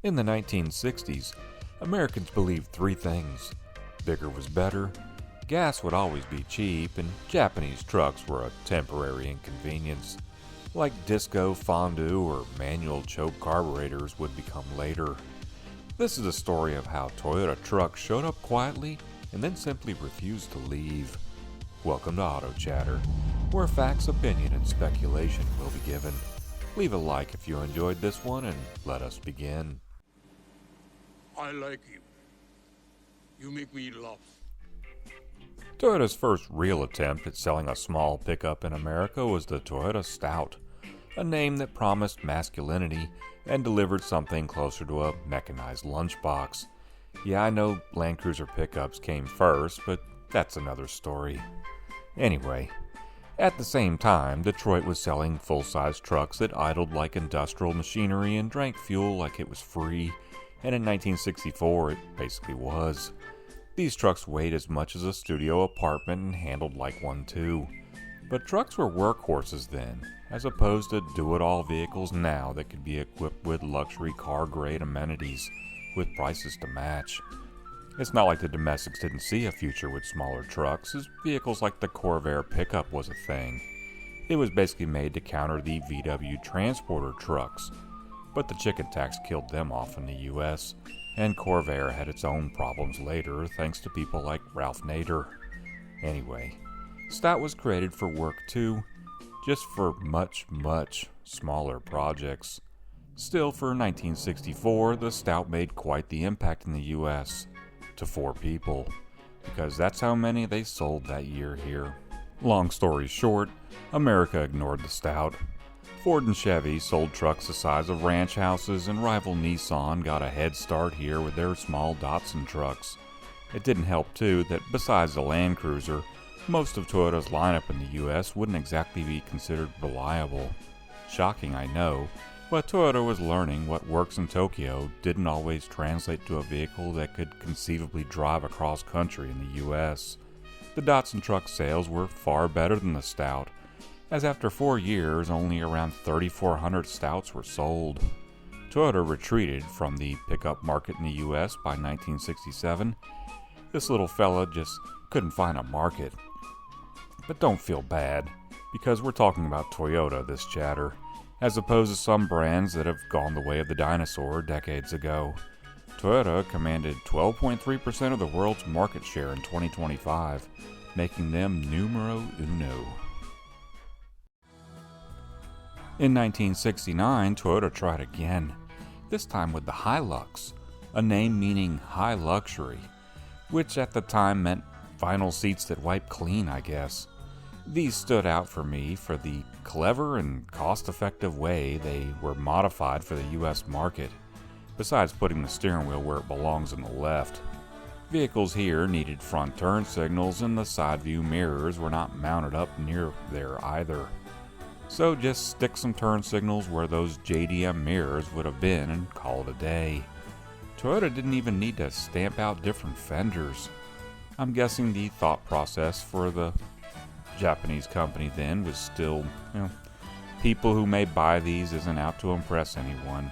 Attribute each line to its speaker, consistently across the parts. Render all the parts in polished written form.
Speaker 1: In the 1960s, Americans believed three things. Bigger was better, gas would always be cheap, and Japanese trucks were a temporary inconvenience. Like disco fondue or manual choke carburetors would become later. This is a story of how Toyota trucks showed up quietly and then simply refused to leave. Welcome to Auto Chatter, where facts, opinion, and speculation will be given. Leave a like if you enjoyed this one, and let us begin.
Speaker 2: I like you. You make me laugh.
Speaker 1: Toyota's first real attempt at selling a small pickup in America was the Toyota Stout, a name that promised masculinity and delivered something closer to a mechanized lunchbox. Yeah, I know Land Cruiser pickups came first, but that's another story. Anyway, at the same time, Detroit was selling full-size trucks that idled like industrial machinery and drank fuel like it was free, and in 1964 it basically was. These trucks weighed as much as a studio apartment and handled like one too. But trucks were workhorses then, as opposed to do-it-all vehicles now that could be equipped with luxury car-grade amenities, with prices to match. It's not like the domestics didn't see a future with smaller trucks, as vehicles like the Corvair pickup was a thing. It was basically made to counter the VW transporter trucks, but the chicken tax killed them off in the US, and Corvair had its own problems later thanks to people like Ralph Nader. Anyway, Stout was created for work too, just for much, much smaller projects. Still, for 1964, the Stout made quite the impact in the US, to 4 people, because that's how many they sold that year here. Long story short, America ignored the Stout. Ford and Chevy sold trucks the size of ranch houses, and rival Nissan got a head start here with their small Datsun trucks. It didn't help too that besides the Land Cruiser, most of Toyota's lineup in the US wouldn't exactly be considered reliable. Shocking, I know, but Toyota was learning what works in Tokyo didn't always translate to a vehicle that could conceivably drive across country in the US. The Datsun truck sales were far better than the Stout, as after 4 years only around 3,400 Stouts were sold. Toyota retreated from the pickup market in the US by 1967. This little fella just couldn't find a market. But don't feel bad, because we're talking about Toyota this chatter, as opposed to some brands that have gone the way of the dinosaur decades ago. Toyota commanded 12.3% of the world's market share in 2025, making them numero uno. In 1969, Toyota tried again, this time with the Hilux, a name meaning high luxury, which at the time meant vinyl seats that wipe clean, I guess. These stood out for me for the clever and cost-effective way they were modified for the US market, besides putting the steering wheel where it belongs on the left. Vehicles here needed front turn signals, and the side view mirrors were not mounted up near there either. So just stick some turn signals where those JDM mirrors would have been and call it a day. Toyota didn't even need to stamp out different fenders. I'm guessing the thought process for the Japanese company then was still, people who may buy these isn't out to impress anyone.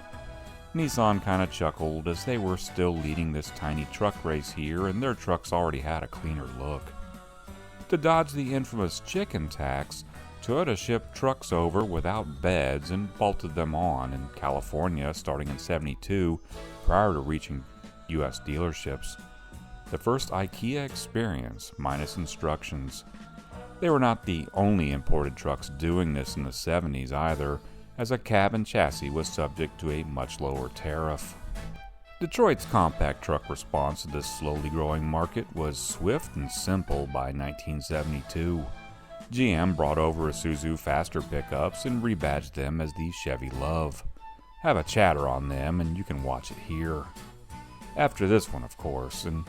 Speaker 1: Nissan kind of chuckled as they were still leading this tiny truck race here, and their trucks already had a cleaner look. To dodge the infamous chicken tax, Toyota shipped trucks over without beds and bolted them on in California starting in '72 prior to reaching US dealerships. The first IKEA experience, minus instructions. They were not the only imported trucks doing this in the 70s either, as a cab and chassis was subject to a much lower tariff. Detroit's compact truck response to this slowly growing market was swift and simple by 1972. GM brought over Isuzu Faster pickups and rebadged them as the Chevy Love. Have a chatter on them and you can watch it here. After this one, of course, and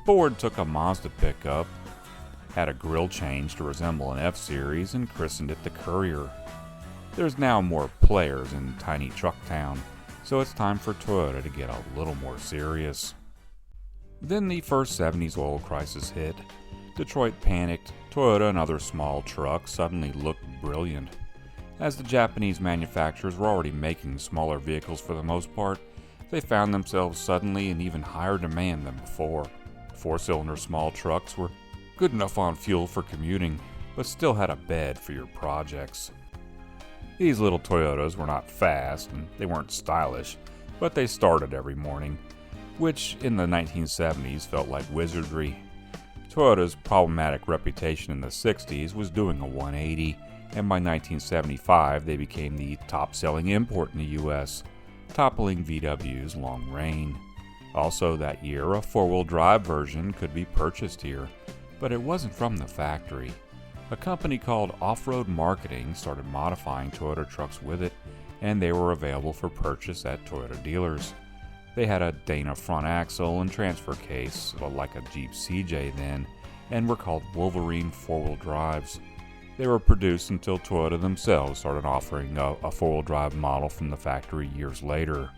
Speaker 1: Ford took a Mazda pickup, had a grille change to resemble an F-Series, and christened it the Courier. There's now more players in tiny truck town, so it's time for Toyota to get a little more serious. Then the first 70s oil crisis hit. Detroit panicked. Toyota and other small trucks suddenly looked brilliant. As the Japanese manufacturers were already making smaller vehicles for the most part, they found themselves suddenly in even higher demand than before. Four-cylinder small trucks were good enough on fuel for commuting, but still had a bed for your projects. These little Toyotas were not fast and they weren't stylish, but they started every morning, which in the 1970s felt like wizardry. Toyota's problematic reputation in the 60s was doing a 180, and by 1975 they became the top-selling import in the US, toppling VW's long reign. Also that year, a four-wheel drive version could be purchased here, but it wasn't from the factory. A company called Off-Road Marketing started modifying Toyota trucks with it, and they were available for purchase at Toyota dealers. They had a Dana front axle and transfer case, like a Jeep CJ then, and were called Wolverine four-wheel drives. They were produced until Toyota themselves started offering a four-wheel drive model from the factory years later.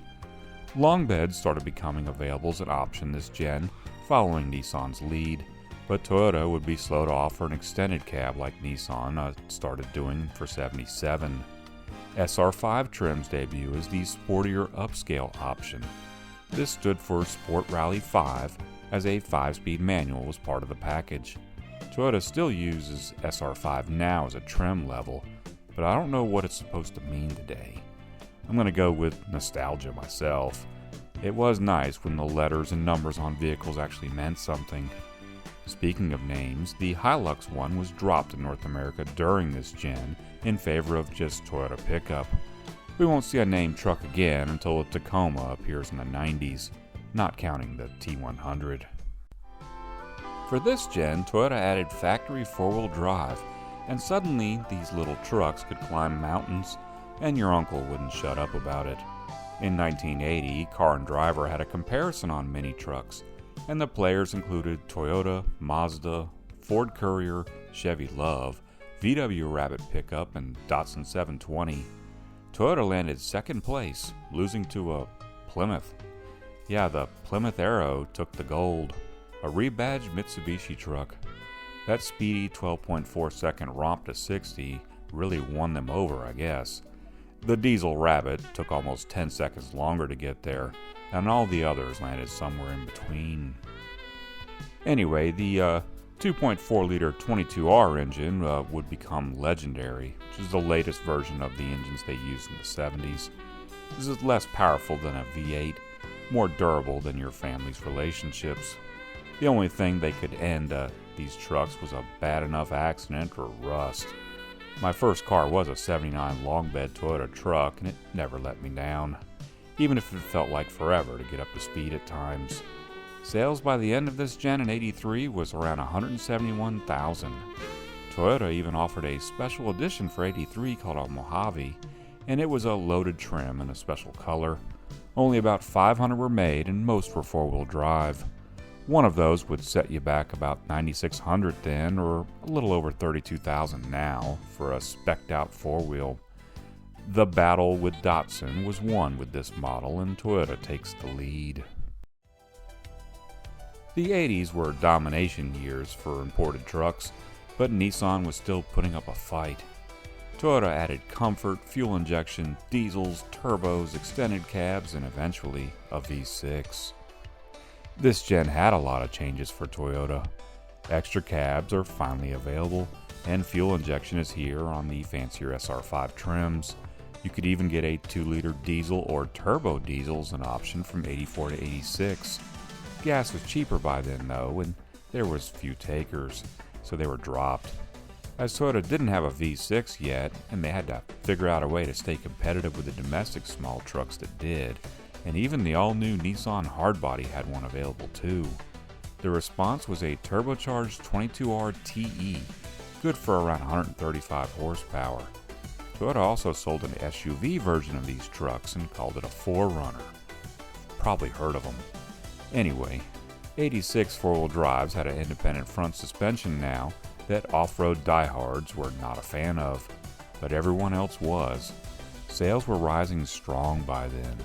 Speaker 1: Long beds started becoming available as an option this gen, following Nissan's lead, but Toyota would be slow to offer an extended cab like Nissan started doing for '77. SR5 trim's debut is the sportier upscale option. This stood for Sport Rally 5, as a 5-speed manual was part of the package. Toyota still uses SR5 now as a trim level, but I don't know what it's supposed to mean today. I'm going to go with nostalgia myself. It was nice when the letters and numbers on vehicles actually meant something. Speaking of names, the Hilux one was dropped in North America during this gen in favor of just Toyota pickup. We won't see a named truck again until the Tacoma appears in the 90s, not counting the T100. For this gen, Toyota added factory four-wheel drive, and suddenly these little trucks could climb mountains, and your uncle wouldn't shut up about it. In 1980, Car and Driver had a comparison on mini trucks, and the players included Toyota, Mazda, Ford Courier, Chevy Love, VW Rabbit pickup, and Datsun 720. Toyota landed second place, losing to a Plymouth. Yeah, the Plymouth Arrow took the gold, a rebadged Mitsubishi truck. That speedy 12.4-second romp to 60 really won them over, I guess. The Diesel Rabbit took almost 10 seconds longer to get there, and all the others landed somewhere in between. Anyway, the 2.4-liter 22R engine would become legendary, which is the latest version of the engines they used in the 70s. This is less powerful than a V8, more durable than your family's relationships. The only thing they could end these trucks was a bad enough accident or rust. My first car was a '79 long bed Toyota truck, and it never let me down, even if it felt like forever to get up to speed at times. Sales by the end of this gen in '83 was around 171,000. Toyota even offered a special edition for '83 called a Mojave, and it was a loaded trim in a special color. Only about 500 were made, and most were four-wheel drive. One of those would set you back about $9,600 then, or a little over $32,000 now, for a spec'd-out four-wheel. The battle with Datsun was won with this model, and Toyota takes the lead. The 80s were domination years for imported trucks, but Nissan was still putting up a fight. Toyota added comfort, fuel injection, diesels, turbos, extended cabs, and eventually a V6. This gen had a lot of changes for Toyota. Extra cabs are finally available, and fuel injection is here on the fancier SR5 trims. You could even get a 2-liter diesel or turbo diesel as an option from '84 to '86. Gas was cheaper by then though, and there was few takers, so they were dropped. As Toyota didn't have a V6 yet, and they had to figure out a way to stay competitive with the domestic small trucks that did, and even the all-new Nissan Hardbody had one available too. The response was a turbocharged 22R TE, good for around 135 horsepower. Toyota also sold an SUV version of these trucks and called it a 4Runner. Probably heard of them. Anyway, '86 four-wheel drives had an independent front suspension now that off-road diehards were not a fan of, but everyone else was. Sales were rising strong by then.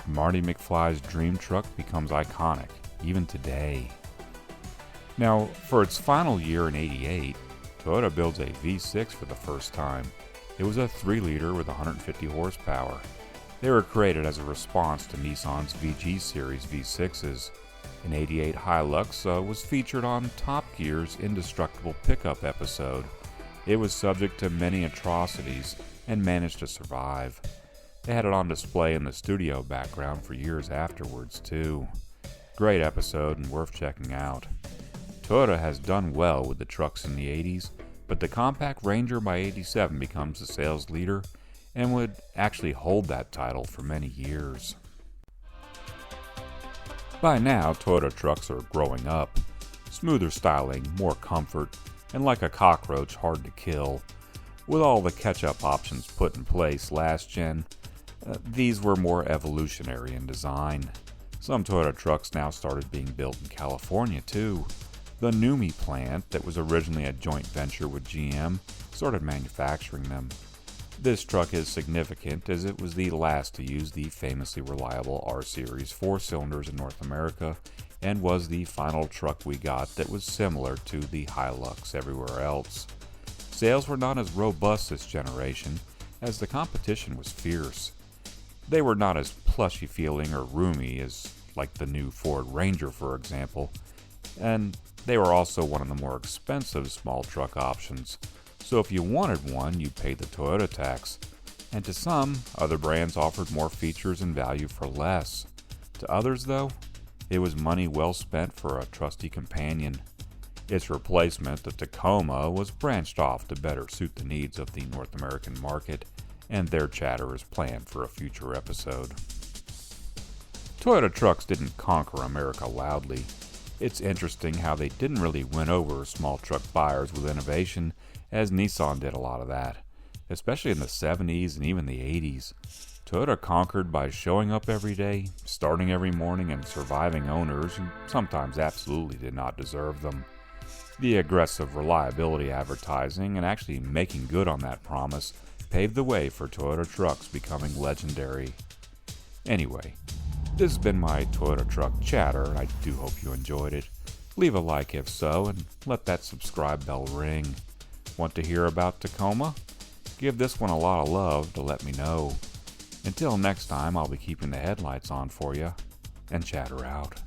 Speaker 1: Marty McFly's dream truck becomes iconic, even today. Now, for its final year in '88, Toyota builds a V6 for the first time. It was a 3-liter with 150 horsepower. They were created as a response to Nissan's VG Series V6s. An '88 Hilux was featured on Top Gear's Indestructible Pickup episode. It was subject to many atrocities and managed to survive. They had it on display in the studio background for years afterwards, too. Great episode and worth checking out. Toyota has done well with the trucks in the 80s, but the compact Ranger by '87 becomes the sales leader and would actually hold that title for many years. By now, Toyota trucks are growing up. Smoother styling, more comfort, and like a cockroach, hard to kill. With all the catch-up options put in place last gen, these were more evolutionary in design. Some Toyota trucks now started being built in California too. The NUMMI plant, that was originally a joint venture with GM, started manufacturing them. This truck is significant as it was the last to use the famously reliable R-Series 4 cylinders in North America and was the final truck we got that was similar to the Hilux everywhere else. Sales were not as robust this generation as the competition was fierce. They were not as plushy feeling or roomy as like the new Ford Ranger, for example, and they were also one of the more expensive small truck options. So if you wanted one, you paid the Toyota tax. And to some, other brands offered more features and value for less. To others, though, it was money well spent for a trusty companion. Its replacement, the Tacoma, was branched off to better suit the needs of the North American market, and their chatter is planned for a future episode. Toyota trucks didn't conquer America loudly. It's interesting how they didn't really win over small truck buyers with innovation, as Nissan did a lot of that, especially in the 70s and even the 80s. Toyota conquered by showing up every day, starting every morning, and surviving owners who sometimes absolutely did not deserve them. The aggressive reliability advertising and actually making good on that promise paved the way for Toyota trucks becoming legendary. Anyway, this has been my Toyota truck chatter, and I do hope you enjoyed it. Leave a like if so, and let that subscribe bell ring. Want to hear about Tacoma? Give this one a lot of love to let me know. Until next time, I'll be keeping the headlights on for you, and chatter out.